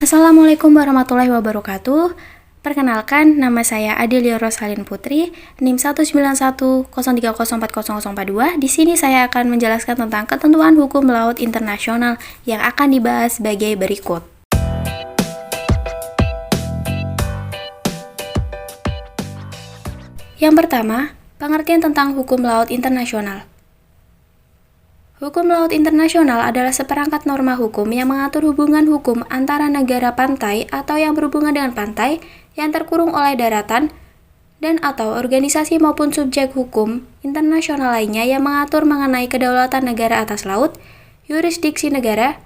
Assalamualaikum warahmatullahi wabarakatuh. Perkenalkan, nama saya Adelia Rosalin Putri, NIM 19103040042. Di sini saya akan menjelaskan tentang ketentuan hukum laut internasional yang akan dibahas sebagai berikut. Yang pertama, pengertian tentang hukum laut internasional. Hukum laut internasional adalah seperangkat norma hukum yang mengatur hubungan hukum antara negara pantai atau yang berhubungan dengan pantai yang terkurung oleh daratan dan atau organisasi maupun subjek hukum internasional lainnya yang mengatur mengenai kedaulatan negara atas laut, yurisdiksi negara,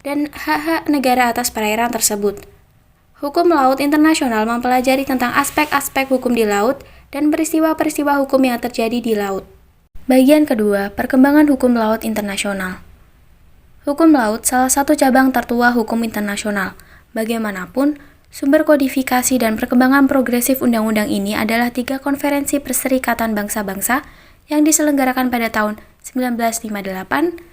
dan hak-hak negara atas perairan tersebut. Hukum laut internasional mempelajari tentang aspek-aspek hukum di laut dan peristiwa-peristiwa hukum yang terjadi di laut. Bagian kedua, perkembangan hukum laut internasional. Hukum laut salah satu cabang tertua hukum internasional. Bagaimanapun, sumber kodifikasi dan perkembangan progresif undang-undang ini adalah 3 konferensi perserikatan bangsa-bangsa yang diselenggarakan pada tahun 1958,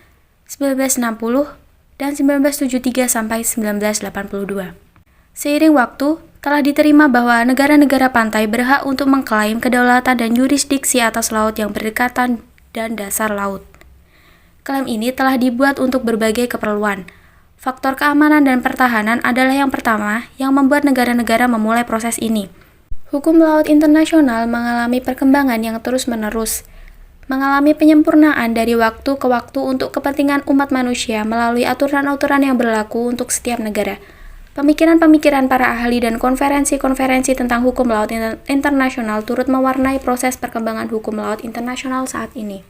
1960, dan 1973 sampai 1982. Seiring waktu, telah diterima bahwa negara-negara pantai berhak untuk mengklaim kedaulatan dan yurisdiksi atas laut yang berdekatan dan dasar laut. Klaim ini telah dibuat untuk berbagai keperluan. Faktor keamanan dan pertahanan adalah yang pertama yang membuat negara-negara memulai proses ini. Hukum laut internasional mengalami perkembangan yang terus-menerus, mengalami penyempurnaan dari waktu ke waktu untuk kepentingan umat manusia melalui aturan-aturan yang berlaku untuk setiap negara. Pemikiran-pemikiran para ahli dan konferensi-konferensi tentang hukum laut internasional turut mewarnai proses perkembangan hukum laut internasional saat ini.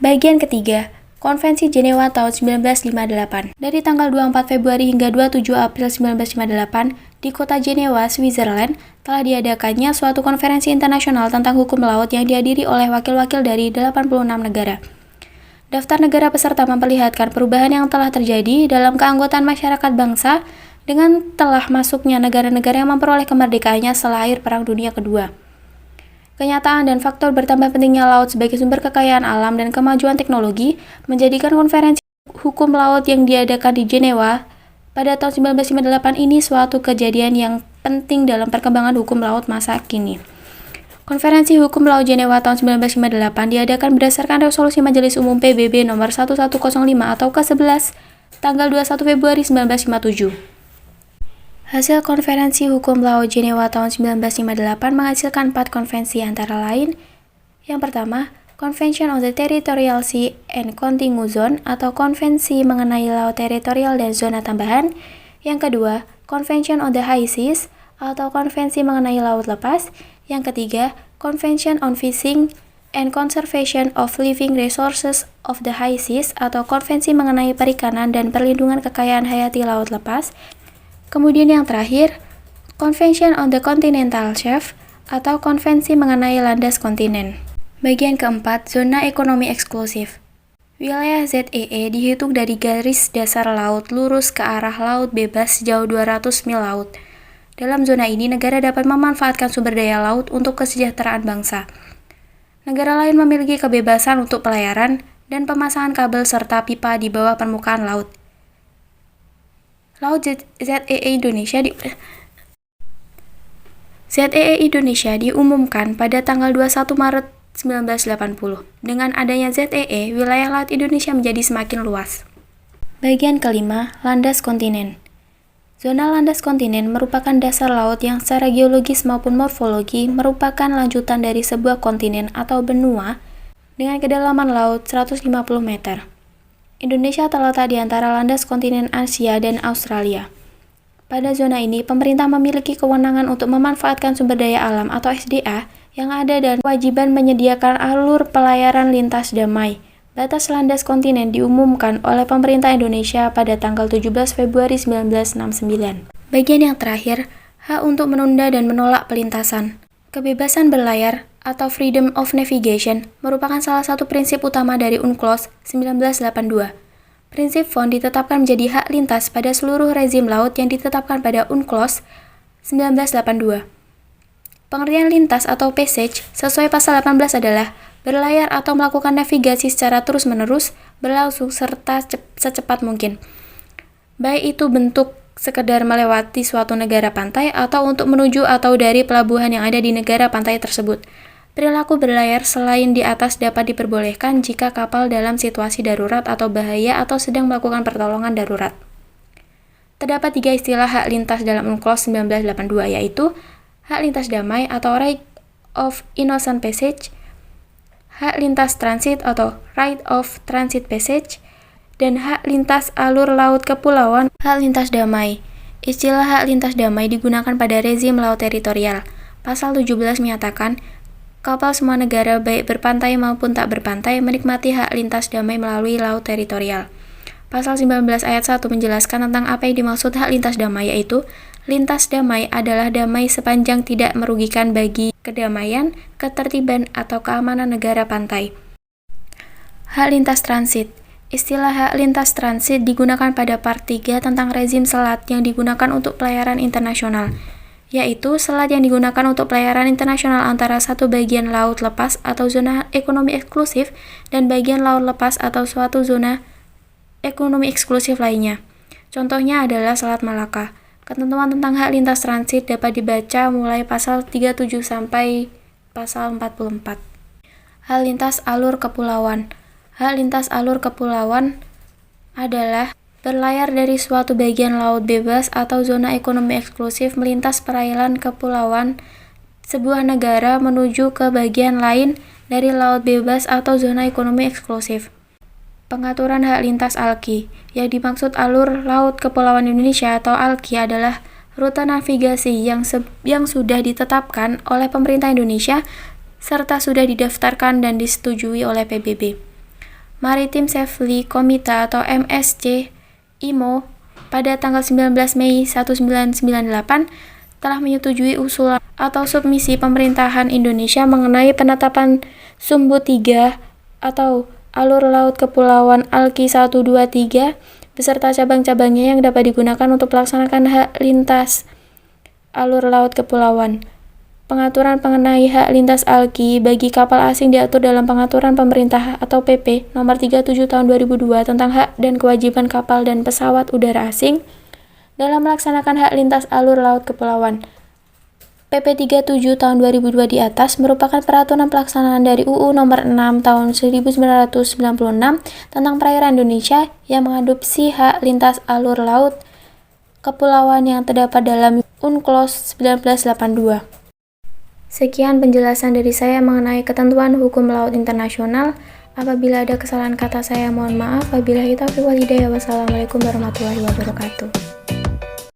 Bagian ketiga, Konvensi Jenewa tahun 1958. Dari tanggal 24 Februari hingga 27 April 1958, di kota Jenewa, Switzerland, telah diadakannya suatu konferensi internasional tentang hukum laut yang dihadiri oleh wakil-wakil dari 86 negara. Daftar negara peserta memperlihatkan perubahan yang telah terjadi dalam keanggotaan masyarakat bangsa dengan telah masuknya negara-negara yang memperoleh kemerdekaannya setelah akhir Perang Dunia Kedua. Kenyataan dan faktor bertambah pentingnya laut sebagai sumber kekayaan alam dan kemajuan teknologi menjadikan konferensi hukum laut yang diadakan di Jenewa pada tahun 1958 ini suatu kejadian yang penting dalam perkembangan hukum laut masa kini. Konferensi Hukum Laut Jenewa tahun 1958 diadakan berdasarkan Resolusi Majelis Umum PBB nomor 1105 atau ke-11 tanggal 21 Februari 1957. Hasil Konferensi Hukum Laut Jenewa tahun 1958 menghasilkan 4 konvensi antara lain. Yang pertama, Convention on the Territorial Sea and Continental Zone atau Konvensi mengenai laut teritorial dan zona tambahan. Yang kedua, Convention on the High Seas atau Konvensi mengenai laut lepas. Yang ketiga, Convention on Fishing and Conservation of Living Resources of the High Seas atau Konvensi mengenai perikanan dan perlindungan kekayaan hayati laut lepas. Kemudian yang terakhir, Convention on the Continental Shelf atau Konvensi mengenai landas kontinen. Bagian keempat, Zona Ekonomi Eksklusif. Wilayah ZEE dihitung dari garis dasar laut lurus ke arah laut bebas sejauh 200 mil laut. Dalam zona ini, negara dapat memanfaatkan sumber daya laut untuk kesejahteraan bangsa. Negara lain memiliki kebebasan untuk pelayaran dan pemasangan kabel serta pipa di bawah permukaan laut. Laut ZEE Indonesia diumumkan pada tanggal 21 Maret 1980. Dengan adanya ZEE, wilayah laut Indonesia menjadi semakin luas. Bagian kelima, landas kontinen. Zona landas kontinen merupakan dasar laut yang secara geologis maupun morfologi merupakan lanjutan dari sebuah kontinen atau benua dengan kedalaman laut 150 meter. Indonesia terletak di antara landas kontinen Asia dan Australia. Pada zona ini, pemerintah memiliki kewenangan untuk memanfaatkan sumber daya alam atau SDA yang ada dan kewajiban menyediakan alur pelayaran lintas damai. Batas landas kontinen diumumkan oleh pemerintah Indonesia pada tanggal 17 Februari 1969. Bagian yang terakhir, hak untuk menunda dan menolak pelintasan. Kebebasan berlayar atau Freedom of Navigation merupakan salah satu prinsip utama dari UNCLOS 1982. Prinsip FON ditetapkan menjadi hak lintas pada seluruh rezim laut yang ditetapkan pada UNCLOS 1982. Pengertian lintas atau passage sesuai pasal 18 adalah berlayar atau melakukan navigasi secara terus-menerus, berlangsung serta secepat mungkin. Baik itu bentuk sekedar melewati suatu negara pantai atau untuk menuju atau dari pelabuhan yang ada di negara pantai tersebut. Perilaku berlayar selain di atas dapat diperbolehkan jika kapal dalam situasi darurat atau bahaya atau sedang melakukan pertolongan darurat. Terdapat 3 istilah hak lintas dalam UNCLOS 1982, yaitu hak lintas damai atau Right of Innocent Passage, hak lintas transit atau Right of Transit Passage, dan hak lintas alur laut kepulauan, hak lintas damai. Istilah hak lintas damai digunakan pada rezim laut teritorial. Pasal 17 menyatakan, kapal semua negara baik berpantai maupun tak berpantai menikmati hak lintas damai melalui laut teritorial. Pasal 19 ayat 1 menjelaskan tentang apa yang dimaksud hak lintas damai, yaitu lintas damai adalah damai sepanjang tidak merugikan bagi kedamaian, ketertiban, atau keamanan negara pantai. Hak lintas transit. Istilah hak lintas transit digunakan pada part 3 tentang rezim selat yang digunakan untuk pelayaran internasional, yaitu selat yang digunakan untuk pelayaran internasional antara satu bagian laut lepas atau zona ekonomi eksklusif dan bagian laut lepas atau suatu zona ekonomi eksklusif lainnya. Contohnya adalah Selat Malaka. Ketentuan tentang hak lintas transit dapat dibaca mulai pasal 37 sampai pasal 44. Hak lintas alur kepulauan. Hak lintas alur kepulauan adalah berlayar dari suatu bagian laut bebas atau zona ekonomi eksklusif melintas perairan kepulauan sebuah negara menuju ke bagian lain dari laut bebas atau zona ekonomi eksklusif. Pengaturan hak lintas ALKI. Yang dimaksud alur laut kepulauan Indonesia atau ALKI adalah rute navigasi yang sudah ditetapkan oleh pemerintah Indonesia serta sudah didaftarkan dan disetujui oleh PBB. Maritime Safety Committee atau MSC IMO pada tanggal 19 Mei 1998 telah menyetujui usulan atau submisi pemerintahan Indonesia mengenai penetapan Sumbu 3 atau alur laut kepulauan ALKI 123 beserta cabang-cabangnya yang dapat digunakan untuk melaksanakan hak lintas alur laut kepulauan. Pengaturan mengenai hak lintas ALKI bagi kapal asing diatur dalam Pengaturan Pemerintah atau PP Nomor 37 Tahun 2002 tentang hak dan kewajiban kapal dan pesawat udara asing dalam melaksanakan hak lintas alur laut kepulauan. PP 37 Tahun 2002 di atas merupakan peraturan pelaksanaan dari UU Nomor 6 Tahun 1996 tentang perairan Indonesia yang mengadopsi hak lintas alur laut kepulauan yang terdapat dalam UNCLOS 1982. Sekian penjelasan dari saya mengenai ketentuan hukum laut internasional. Apabila ada kesalahan kata saya, mohon maaf. Wabillahi taufiq wal hidayah. Wassalamualaikum warahmatullahi wabarakatuh.